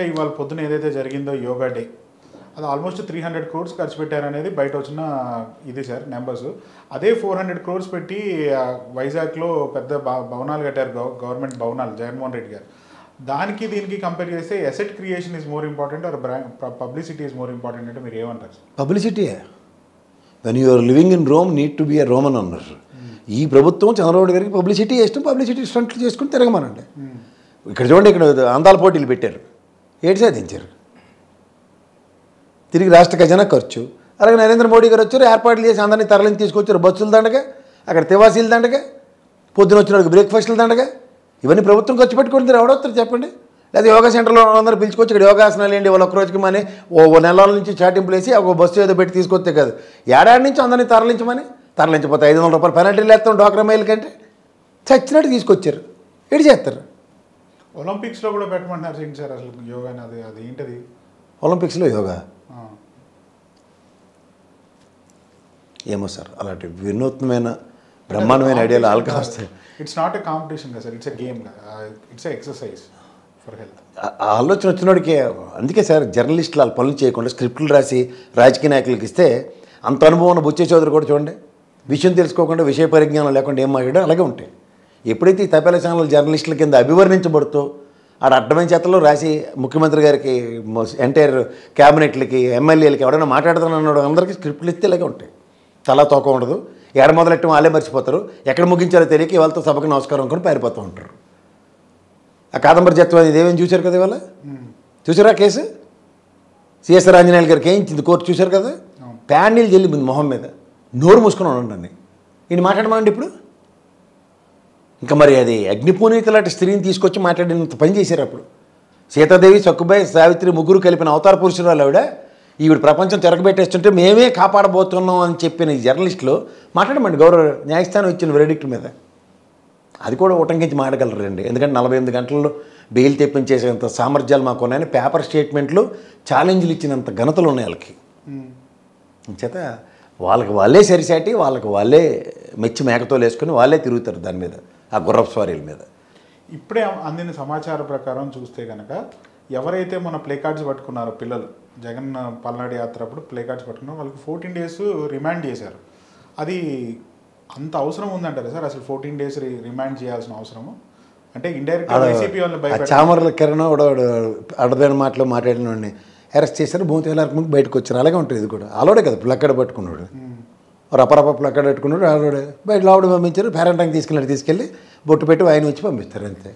ఇవాళ పొద్దున ఏదైతే జరిగిందో యోగా డే అది ఆల్మోస్ట్ 300 crores ఖర్చు పెట్టారనేది బయట వచ్చిన ఇది సార్ నెంబర్స్. అదే 400 crores పెట్టి వైజాగ్లో పెద్ద భవనాలు కట్టారు, గవర్నమెంట్ భవనాలు, జగన్మోహన్ రెడ్డి గారు. దానికి దీనికి కంపేర్ చేస్తే asset creation is more important or publicity is more important అంటే మీరు ఏమంటారు? Publicity. When you're living in Rome need to be a Roman అన్నారు. ఈ ప్రభుత్వం చంద్రబాబు గారికి పబ్లిసిటీ ఇష్టం, పబ్లిసిటీ స్టంట్లు చేసుకుని తిరగమనండి. ఇక్కడ చూడండి, ఇక్కడ అందాల పోటీలు పెట్టారు, ఏడు సాధించారు. తిరిగి రాష్ట్ర ఖజానా ఖర్చు. అలాగే నరేంద్ర మోడీ గారు వచ్చారు, ఏర్పాట్లు చేసి అందరినీ తరలించి తీసుకొచ్చారు. బస్సులు దండగా, అక్కడ తివాసీలు దండగా, పొద్దున వచ్చిన వాళ్ళకి బ్రేక్ఫాస్టులు దండగా. ఇవన్నీ ప్రభుత్వం ఖర్చు పెట్టుకుంటారు. ఎవడొస్తారు చెప్పండి? లేదా యోగా సెంటర్లో అందరూ పిలుచుకొచ్చి ఇక్కడ యోగాసనాలు ఏంటి వాళ్ళు ఒక్కరోజుకి మని ఓ నెలల నుంచి చాటింపులు వేసి ఒక బస్సు ఏదో పెట్టి తీసుకొస్తే కాదు, ఏడాది నుంచి అందరినీ తరలించపోతే 500 రూపాయలు పెనాల్టీలు వేస్తాం డ్వాక్రా మైల్ కంటే. చచ్చినట్టు తీసుకొచ్చారు. ఏడు చేస్తారు. ఒలింపిక్స్లో కూడా పెట్టమంటున్నారు సార్ అసలు యోగా. అది ఏంటది? ఒలింపిక్స్లో యోగా ఏమో సార్, అలాంటి వినూత్నమైన బ్రహ్మాండమైన ఐడియాలు ఆల్కా వస్తాయి. ఇట్స్ నాట్ ఎ కాంపిటీషన్ కదా sir, it's a game, it's a exercise for health. ఆలోచన వచ్చినోడికి. అందుకే సార్ జర్నలిస్టులు వాళ్ళ పనులు చేయకుండా స్క్రిప్టులు రాసి రాజకీయ నాయకులకి ఇస్తే అంత అనుభవం ఉన్న బుచ్చే చౌదరి కూడా చూడండి, విషయం తెలుసుకోకుండా విషయ పరిజ్ఞానం లేకుండా ఏం మాట్లాడో అలాగే ఉంటాయి. ఎప్పుడైతే ఈ తపేల ఛానల్ జర్నలిస్టుల కింద అభివర్ణించబడుతూ ఆడ అడ్డమైన చేతల్లో రాసి ముఖ్యమంత్రి గారికి, ఎంటైర్ క్యాబినెట్లకి, ఎమ్మెల్యేలకి ఎవరైనా మాట్లాడుతున్నాడు అందరికీ స్క్రిప్ట్లు ఇస్తే ఇలాగే ఉంటాయి. చాలా తోక ఉండదు. ఎక్కడ మొదలెట్టడం వాళ్ళే మర్చిపోతారు, ఎక్కడ ముగించాలో తెలియక వాళ్ళతో సభకు నమస్కారం అనుకుని పారిపోతూ ఉంటారు. ఆ కాదంబరి జత్వం అనేది ఏమేమి చూశారు కదా ఇవాళ? చూసారా కేసు? సిఎస్ఆర్ ఆంజనేయులు గారికి వేయించింది కోర్టు, చూశారు కదా? ప్యానీలు జల్లింది మొహం మీద. నోరు మూసుకొని ఉండండి. ఈయన మాట్లాడమండి ఇప్పుడు. ఇంకా మరి అది అగ్నిపూనీత లాంటి స్త్రీని తీసుకొచ్చి మాట్లాడినంత పని చేశారు అప్పుడు. సీతాదేవి, సక్కుబాయి, సావిత్రి ముగ్గురు కలిపిన అవతార పురుషురాలు ఆవిడ. ఈవిడ ప్రపంచం తిరగబెట్టేస్తుంటే మేమే కాపాడబోతున్నాం అని చెప్పిన ఈ జర్నలిస్టులు మాట్లాడమండి గౌరవ న్యాయస్థానం ఇచ్చిన వెరిడిక్ట్ మీద. అది కూడా ఉటంకించి మాట్లాడగలరండి. ఎందుకంటే 48 గంటల్లో బెయిల్ తెప్పించేసేంత సామర్థ్యాలు మాకు ఉన్నాయని పేపర్ స్టేట్మెంట్లు ఛాలెంజ్లు ఇచ్చినంత ఘనతలు ఉన్నాయి వాళ్ళకి. చేత వాళ్ళకి వాళ్ళే సరిసాటి, వాళ్ళకి వాళ్ళే మెచ్చి మేకతో వేసుకొని వాళ్ళే తిరుగుతారు దాని మీద, ఆ గుర్రపు స్వారీల మీద. ఇప్పుడే అందిన సమాచారం ప్రకారం చూస్తే కనుక ఎవరైతే మన ప్లే కార్డ్స్ పట్టుకున్నారో పిల్లలు, జగన్ పల్నాడు యాత్ర అప్పుడు ప్లే కార్డ్స్ పట్టుకున్నారో వాళ్ళకి 14 days రిమాండ్ చేశారు. అది అంత అవసరం ఉందంటారా సార్? అసలు 14 days రిమాండ్ చేయాల్సిన అవసరము అంటే ఇండైరెక్ట్గా వైసీపీ వాళ్ళని భయపెట్టారు. చామర్ల కిరణ్ అడదైన మాటలో మాట్లాడిన అరెస్ట్ చేశారు, భూమి తేలాలకు ముందు బయటకు వచ్చారు. అలాగే ఉంటుంది ఇది కూడా. ఆలోడే కదా ప్లక్కడ పట్టుకున్నాడు, రపరప ప్లక్కడ పెట్టుకున్నాడు, ఆలోడే బయట లోపల పంపించారు. పేరెంటానికి తీసుకెళ్ళి బొట్టు పెట్టి ఆయన వచ్చి పంపిస్తారు అంతే.